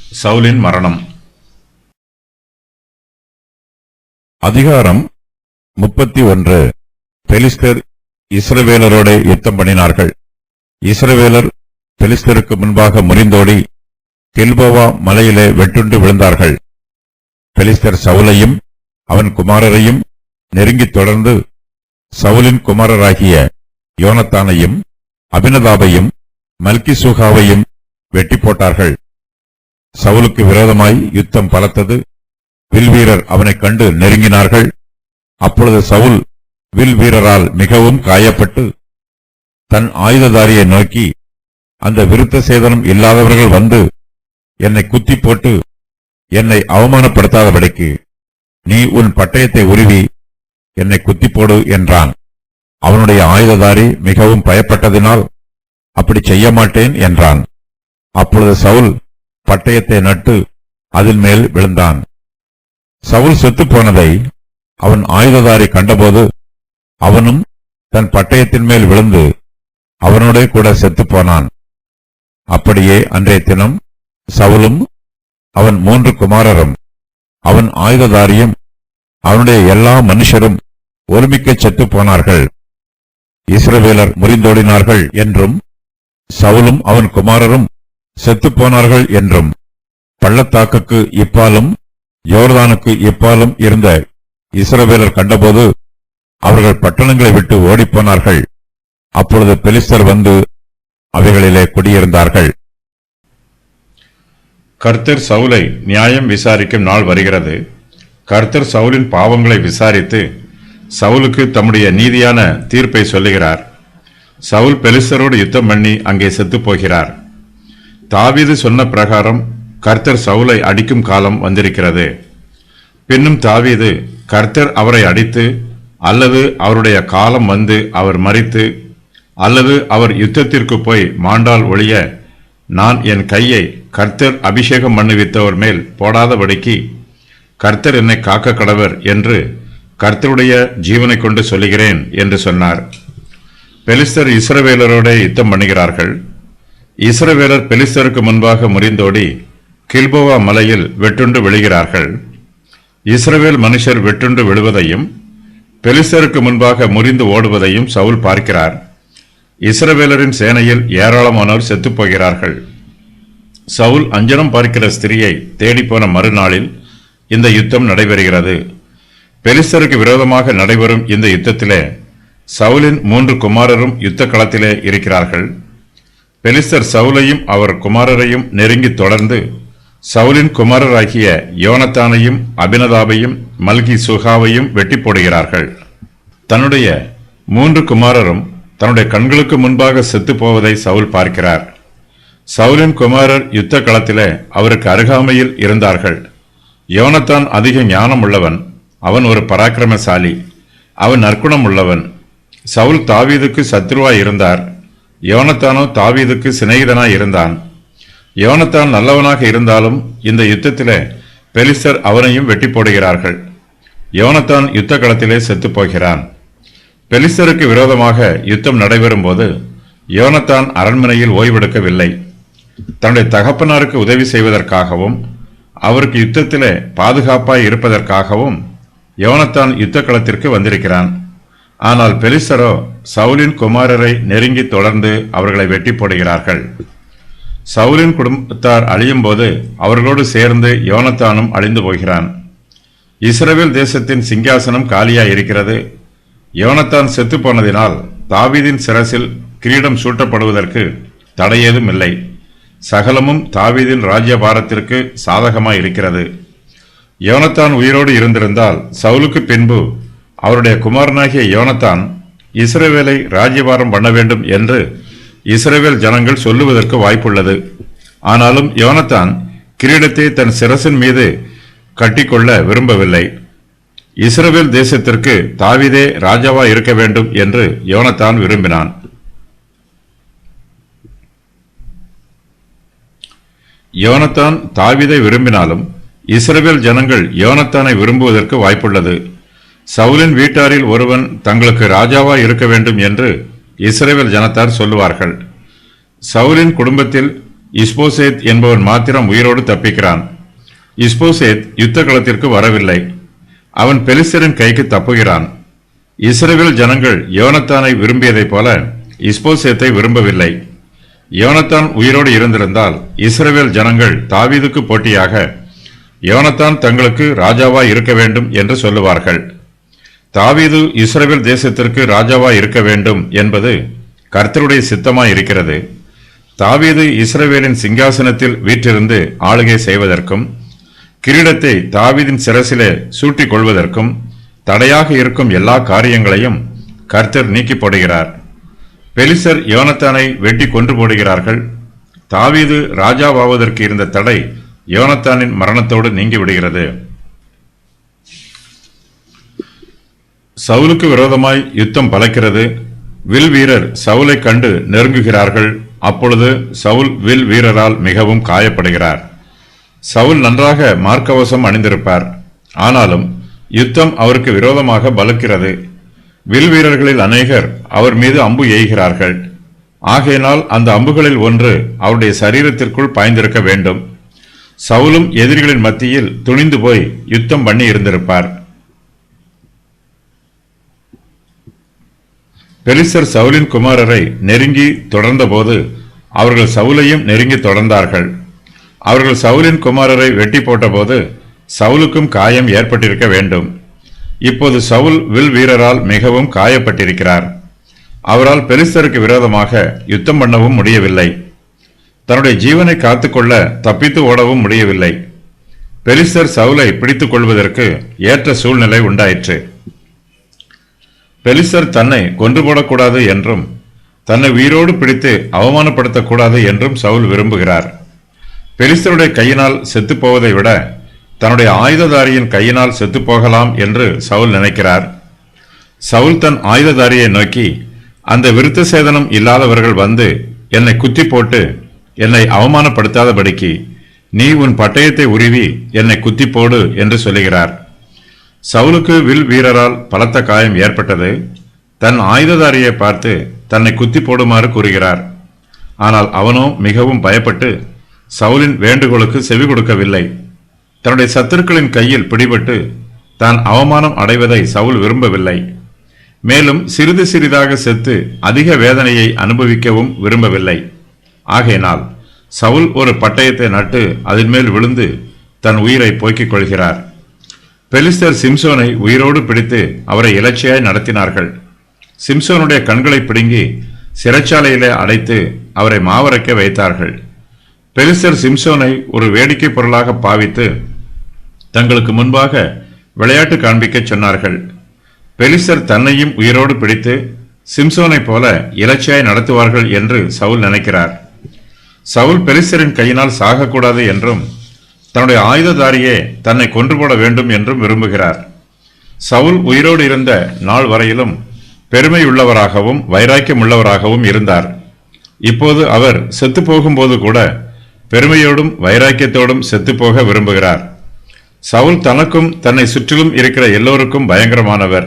சவுலின் மரணம். அதிகாரம் 31. பெலிஸ்தர் இஸ்ரவேலரோட யுத்தம் பண்ணினார்கள். இஸ்ரவேலர் பெலிஸ்தருக்கு முன்பாக முறிந்தோடி கில்போவா மலையிலே வெட்டுண்டு விழுந்தார்கள். பெலிஸ்தர் சவுலையும் அவன் குமாரரையும் நெருங்கித் தொடர்ந்து சவுலின் குமாரராகிய யோனத்தானையும் அபினதாபையும் மல்கிசூகாவையும் வெட்டி போட்டார்கள். சவுலுக்கு விரோதமாய் யுத்தம் பலத்தது. வில்வீரர் அவனைக் கண்டு நெருங்கினார்கள். அப்பொழுது சவுல் வில் வீரரால் மிகவும் காயப்பட்டு தன் ஆயுததாரியை நோக்கி, அந்த விருத்த சேதனம் இல்லாதவர்கள் வந்து என்னை குத்தி போட்டு என்னை அவமானப்படுத்தாதபடிக்கு நீ உன் பட்டயத்தை உருவி என்னை குத்தி போடு என்றான். அவனுடைய ஆயுததாரி மிகவும் பயப்பட்டதினால் அப்படி செய்ய மாட்டேன் என்றான். அப்பொழுது சவுல் பட்டயத்தை நட்டு அதன் மேல் விழுந்தான். சவுல் செத்துப்போனதை அவன் ஆயுததாரி கண்டபோது அவனும் தன் பட்டயத்தின் மேல் விழுந்து அவனோட கூட செத்துப்போனான். அப்படியே அன்றைய தினம் சவுலும் அவன் 3 குமாரரும் அவன் ஆயுததாரியும் அவனுடைய எல்லா மனுஷரும் ஒருமிக்க செத்துப் போனார்கள். இஸ்ரவேலர் முறிந்தோடினார்கள் என்றும் சவுலும் அவன் குமாரரும் செத்துப்போனார்கள் என்றும் பள்ளத்தாக்குக்கு இப்பாலும் யோர்தானுக்கு இப்பாலும் இருந்த இஸ்ரவேலர் கண்டபோது அவர்கள் பட்டணங்களை விட்டு ஓடிப்போனார்கள். அப்பொழுது பெலிஸ்தர் வந்து அவைகளிலே குடியிருந்தார்கள். கர்த்தர் சவுலை நியாயம் விசாரிக்கும் நாள் வருகிறது. கர்த்தர் சவுலின் பாவங்களை விசாரித்து சவுலுக்கு தம்முடைய நீதியான தீர்ப்பை சொல்லுகிறார். சவுல் பெலிஸ்தரோடு யுத்தம் பண்ணி அங்கே செத்து போகிறார். தாவீது சொன்ன பிரகாரம் கர்த்தர் சவுலை அடிக்கும் காலம் வந்திருக்கிறது. பின்னும் தாவீது கர்த்தர் அவரை அடித்து அல்லது அவருடைய காலம் வந்து அவர் மரித்து அல்லது அவர் யுத்தத்திற்கு போய் மாண்டால் ஒழிய நான் என் கையை கர்த்தர் அபிஷேகம் பண்ணுவித்தவர் மேல் போடாதபடிக்கு கர்த்தர் என்னை காக்க கடவர் என்று கர்த்தருடைய ஜீவனை கொண்டு சொல்லுகிறேன் என்று சொன்னார். பெலிஸ்தர் இஸ்ரவேலரோட யுத்தம் பண்ணுகிறார்கள். இஸ்ரவேலர் பெலிஸ்தருக்கு முன்பாக முறிந்தோடி கில்போவா மலையில் வெட்டுண்டு விழுகிறார்கள். இஸ்ரவேல் மனுஷர் வெட்டுண்டு விழுவதையும் பெலிஸ்தருக்கு முன்பாக முறிந்து ஓடுவதையும் சவுல் பார்க்கிறார். இஸ்ரவேலரின் சேனையில் ஏராளமானோர் செத்துப்போகிறார்கள். சவுல் அஞ்சனம் பார்க்கிற ஸ்திரியை தேடிப்போன மறுநாளில் இந்த யுத்தம் நடைபெறுகிறது. பெலிஸ்தருக்கு விரோதமாக நடைபெறும் இந்த யுத்தத்திலே சவுலின் 3 குமாரரும் யுத்த களத்திலே இருக்கிறார்கள். பெலிஸ்தர் சவுலையும் அவர் குமாரரையும் நெருங்கி தொடர்ந்து சவுலின் குமாரராகிய யோனத்தானையும் அபினதாபையும் மல்கிசூகாவையும் வெட்டி போடுகிறார்கள். தன்னுடைய 3 குமாரரும் தன்னுடைய கண்களுக்கு முன்பாக செத்து போவதை சவுல் பார்க்கிறார். சவுலின் குமாரர் யுத்த களத்திலே அவருக்கு அருகாமையில் இருந்தார்கள். யோனத்தான் அதிக ஞானம் உள்ளவன். அவன் ஒரு பராக்கிரமசாலி. அவன் நற்குணம் உள்ளவன். சவுல் தாவீதுக்கு சத்ருவாய் இருந்தார். யோனத்தானோ தாவீதுக்கு சிநேகிதனாய் இருந்தான். யோனத்தான் நல்லவனாக இருந்தாலும் இந்த யுத்தத்திலே பெலிஸ்தர் அவனையும் வெட்டி போடுகிறார்கள். யோனத்தான் யுத்த களத்திலே செத்து போகிறான். பெலிஸ்தருக்கு விரோதமாக யுத்தம் நடைபெறும் போது யோனத்தான் அரண்மனையில் ஓய்வெடுக்கவில்லை. தன்னுடைய தகப்பனாருக்கு உதவி செய்வதற்காகவும் அவருக்கு யுத்தத்திலே பாதுகாப்பாய் இருப்பதற்காகவும் யோனத்தான் யுத்த களத்திற்கு வந்திருக்கிறான். ஆனால் பெலிஸ்தரோ சவுலின் குமாரரை நெருங்கி தொடர்ந்து அவர்களை வெட்டி போடுகிறார்கள். சவுலின் குடும்பத்தார் அழியும் போது அவர்களோடு சேர்ந்து யோனத்தானும் அழிந்து போகிறான். இஸ்ரவேல் தேசத்தின் சிங்காசனம் காலியாய் இருக்கிறது. யோனத்தான் செத்து போனதினால் தாவீதின் சிரசில் கிரீடம் சூட்டப்படுவதற்கு தடையேதும் இல்லை. சகலமும் தாவீதின் ராஜ்யபாரத்திற்கு சாதகமாய் இருக்கிறது. யோனத்தான் உயிரோடு இருந்திருந்தால் சவுலுக்கு பின்பு அவருடைய குமாரனாகிய யோனத்தான் இஸ்ரவேலை ராஜ்யபாரம் பண்ண வேண்டும் என்று இஸ்ரவேல் ஜனங்கள் சொல்லுவதற்கு வாய்ப்புள்ளது. ஆனாலும் யோனத்தான் கிரீடத்தை தன் சிரசின் மீது கட்டிக்கொள்ள விரும்பவில்லை. இஸ்ரவேல் தேசத்திற்கு தாவீதே ராஜாவா இருக்க வேண்டும் என்று யோனத்தான் விரும்பினான். யோனத்தான் தாவீதை விரும்பினாலும் இஸ்ரவேல் ஜனங்கள் யோனத்தானை விரும்புவதற்கு வாய்ப்புள்ளது. சவுலின் வீட்டாரில் ஒருவன் தங்களுக்கு ராஜாவா இருக்க வேண்டும் என்று இஸ்ரவேல் ஜனத்தார் சொல்லுவார்கள். சவுலின் குடும்பத்தில் இஸ்போசேத் என்பவன் மாத்திரம் உயிரோடு தப்பிக்கிறான். இஸ்போசேத் யுத்த களத்திற்கு வரவில்லை. அவன் பெலிஸ்தரின் கைக்கு தப்புகிறான். இஸ்ரவேல் ஜனங்கள் யோனத்தானை விரும்பியதைப் போல இஸ்போசேத்தை விரும்பவில்லை. யோனத்தான் உயிரோடு இருந்திருந்தால் இஸ்ரவேல் ஜனங்கள் தாவீதுக்கு போட்டியாக யோனத்தான் தங்களுக்கு ராஜாவாய் இருக்க வேண்டும் என்று சொல்லுவார்கள். தாவீது இஸ்ரவேல் தேசத்திற்கு ராஜாவாய் இருக்க வேண்டும் என்பது கர்த்தருடைய சித்தமாய் இருக்கிறது. தாவீது இஸ்ரவேலின் சிங்காசனத்தில் வீற்றிருந்து ஆளுகை செய்வதற்கும் கிரீடத்தை தாவீதின் சிரசிலே சூட்டிக் கொள்வதற்கும் தடையாக இருக்கும் எல்லா காரியங்களையும் கர்த்தர் நீக்கி போடுகிறார். பெலிஸ்தர் யோனத்தானை வெட்டி கொன்று போடுகிறார்கள். தாவீது ராஜாவாவதற்கு இருந்த தடை யோனத்தானின் மரணத்தோடு நீங்கிவிடுகிறது. சவுலுக்கு விரோதமாய் யுத்தம் பலக்கிறது. வில் வீரர் சவுலை கண்டு நெருங்குகிறார்கள். அப்பொழுது சவுல் வில் வீரரால் மிகவும் காயப்படுகிறார். சவுல் நன்றாக மார்க்கவசம் அணிந்திருப்பார். ஆனாலும் யுத்தம் அவருக்கு விரோதமாக பலக்கிறது. வில் வீரர்களில் அநேகர் அவர் மீது அம்பு எய்கிறார்கள். ஆகையினால் அந்த அம்புகளில் ஒன்று அவருடைய சரீரத்திற்குள் பாய்ந்திருக்க வேண்டும். சவுலும் எதிரிகளின் மத்தியில் துணிந்து போய் யுத்தம் பண்ணி இருந்திருப்பார். பெலிஸ்தர் சவுலின் குமாரரை நெருங்கி தொடர்ந்தபோது அவர்கள் சவுலையும் நெருங்கி தொடர்ந்தார்கள். அவர்கள் சவுலின் குமாரரை வெட்டி போட்டபோது சவுலுக்கும் காயம் ஏற்பட்டிருக்க வேண்டும். இப்போது சவுல் வில் வீரரால் மிகவும் காயப்பட்டிருக்கிறார். அவரால் பெலிஸ்தருக்கு விரோதமாக யுத்தம் பண்ணவும் முடியவில்லை. தன்னுடைய ஜீவனை காத்துக்கொள்ள தப்பித்து ஓடவும் முடியவில்லை. பெலிஸ்தர் சவுலை பிடித்துக் கொள்வதற்கு ஏற்ற சூழ்நிலை உண்டாயிற்று. பெலிஸ்தர் தன்னை கொன்று போடக்கூடாது என்றும் தன்னை உயிரோடு பிடித்து அவமானப்படுத்தக்கூடாது என்றும் சவுல் விரும்புகிறார். பெலிஸ்தருடைய கையினால் செத்துப் போவதை விட தன்னுடைய ஆயுததாரியின் கையினால் செத்துப் போகலாம் என்று சவுல் நினைக்கிறார். சவுல் தன் ஆயுததாரியை நோக்கி, அந்த விருத்த சேதனம் இல்லாதவர்கள் வந்து என்னை குத்தி போட்டு என்னை அவமானப்படுத்தாதபடிக்கு நீ உன் பட்டயத்தை உருவி என்னை குத்தி போடு என்று சொல்லுகிறார். சவுலுக்கு வில் வீரரால் பலத்த காயம் ஏற்பட்டது. தன் ஆயுததாரியை பார்த்து தன்னை குத்தி போடுமாறு கூறுகிறார். ஆனால் அவனோ மிகவும் பயப்பட்டு சவுலின் வேண்டுகோளுக்கு செவி கொடுக்கவில்லை. தன்னுடைய சத்துருக்களின் கையில் பிடிபட்டு தான் அவமானம் அடைவதை சவுல் விரும்பவில்லை. மேலும் சிறிது சிறிதாக செத்து அதிக வேதனையை அனுபவிக்கவும் விரும்பவில்லை. ஆகையினால் சவுல் ஒரு பட்டயத்தை நட்டு அதன் மேல் விழுந்து தன் உயிரை போக்கிக் கொள்கிறார். பெலிஸ்தர் சிம்சோனை உயிரோடு பிடித்து அவரை இலட்சியாய் நடத்தினார்கள். சிம்சோனுடைய கண்களை பிடுங்கி சிறைச்சாலையிலே அடைத்து அவரை மாவரைக்க வைத்தார்கள். பெலிஸ்தர் சிம்சோனை ஒரு வேடிக்கை பொருளாக பாவித்து தங்களுக்கு முன்பாக விளையாட்டு காண்பிக்க சொன்னார்கள். பெலிஸ்தர் தன்னையும் உயிரோடு பிடித்து சிம்சோனை போல இலட்சியாய் நடத்துவார்கள் என்று சவுல் நினைக்கிறார். சவுல் பெலிஸ்தரின் கையினால் சாகக்கூடாது என்றும் தன்னுடைய ஆயுததாரியே தன்னை கொன்று போட வேண்டும் என்றும் விரும்புகிறார். சவுல் உயிரோடு இருந்த நாள் வரையிலும் பெருமை உள்ளவராகவும் வைராக்கியம் உள்ளவராகவும் இருந்தார். இப்போது அவர் செத்து போகும்போது கூட பெருமையோடும் வைராக்கியத்தோடும் செத்துப்போக விரும்புகிறார். சவுல் தனக்கும் தன்னை சுற்றிலும் இருக்கிற எல்லோருக்கும் பயங்கரமானவர்.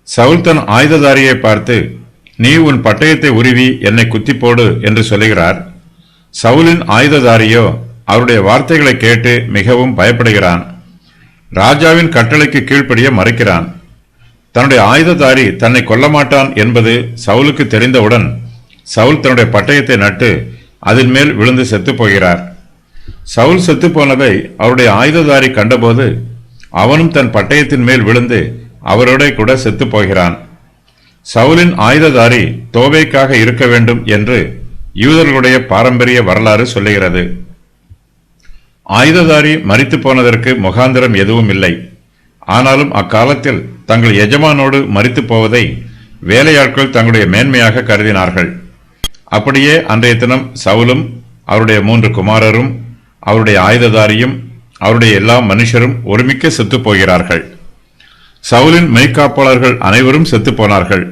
சவுல் தன் ஆயுததாரியை பார்த்து, நீ உன் பட்டயத்தை உருவி என்னை குத்தி போடு என்று சொல்லுகிறார். சவுலின் ஆயுததாரியோ அவருடைய வார்த்தைகளை கேட்டு மிகவும் பயப்படுகிறான். ராஜாவின் கட்டளைக்கு கீழ்ப்படிய மறுக்கிறான். தன்னுடைய ஆயுததாரி தன்னை கொல்ல மாட்டான் என்பது சவுலுக்கு தெரிந்தவுடன் சவுல் தன்னுடைய பட்டயத்தை நட்டு அதன் மேல் விழுந்து செத்து போகிறார். சவுல் செத்து போனதை அவருடைய ஆயுததாரி கண்டபோது அவனும் தன் பட்டயத்தின் மேல் விழுந்து அவரோட கூட செத்து போகிறான். சவுலின் ஆயுததாரி தோவேக்காக இருக்க வேண்டும் என்று யூதர்களுடைய பாரம்பரிய வரலாறு சொல்லுகிறது. ஆயுததாரி மரித்து போனதற்கு முகாந்திரம் எதுவும் இல்லை. ஆனாலும் அக்காலத்தில் தங்கள் எஜமானோடு மரித்து போவதை வேலையாட்கள் தங்களுடைய மேன்மையாக கருதினார்கள். அப்படியே அன்றைய தினம் சவுலும் அவருடைய 3 குமாரரும் அவருடைய ஆயுததாரியும் அவருடைய எல்லா மனுஷரும் ஒருமிக்க செத்து போகிறார்கள். சவுலின் மெய்காப்பாளர்கள் அனைவரும் செத்து போனார்கள்.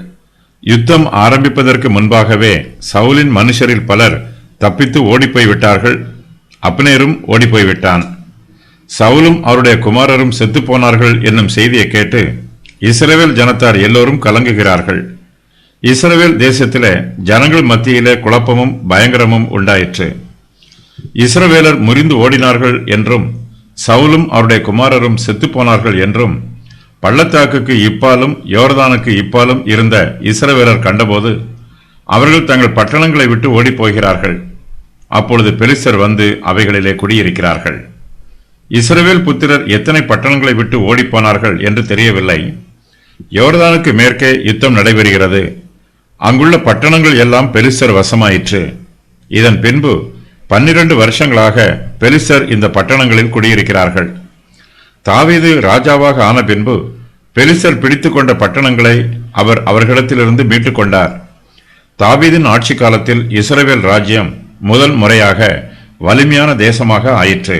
யுத்தம் ஆரம்பிப்பதற்கு முன்பாகவே சவுலின் மனுஷரில் பலர் தப்பித்து ஓடிப்போய் விட்டார்கள். அப்னேரும் ஓடிப்போய் விட்டான். சவுலும் அவருடைய குமாரரும் செத்து போனார்கள் என்னும் செய்தியை கேட்டு இஸ்ரவேல் ஜனத்தார் எல்லோரும் கலங்குகிறார்கள். இஸ்ரவேல் தேசத்திலே ஜனங்கள் மத்தியிலே குழப்பமும் பயங்கரமும் உண்டாயிற்று. இஸ்ரவேலர் முறிந்து ஓடினார்கள் என்றும் சவுலும் அவருடைய குமாரரும் செத்துப்போனார்கள் என்றும் பள்ளத்தாக்குக்கு இப்பாலும் யோர்தானுக்கு இப்பாலும் இருந்த இஸ்ரவேலர் கண்டபோது அவர்கள் தங்கள் பட்டணங்களை விட்டு ஓடிப்போகிறார்கள். அப்பொழுது பெலிஸ்தர் வந்து அவைகளிலே குடியிருக்கிறார்கள். இஸ்ரவேல் புத்திரர் எத்தனை பட்டணங்களை விட்டு ஓடிப்போனார்கள் என்று தெரியவில்லை. யோர்தானுக்கு மேற்கே யுத்தம் நடைபெறுகிறது. அங்குள்ள பட்டணங்கள் எல்லாம் பெலிஸ்தர் வசமாயிற்று. இதன் பின்பு 12 வருஷங்களாக பெலிஸ்தர் இந்த பட்டணங்களில் குடியிருக்கிறார்கள். தாவீது ராஜாவாக ஆன பின்பு பெலிஸ்தர் பிடித்துக் கொண்ட பட்டணங்களை அவர் அவர்களிடத்திலிருந்து மீட்டுக் கொண்டார். தாவீதின் ஆட்சி காலத்தில் இஸ்ரவேல் ராஜ்யம் முதல் முறையாக வலிமையான தேசமாக ஆயிற்று.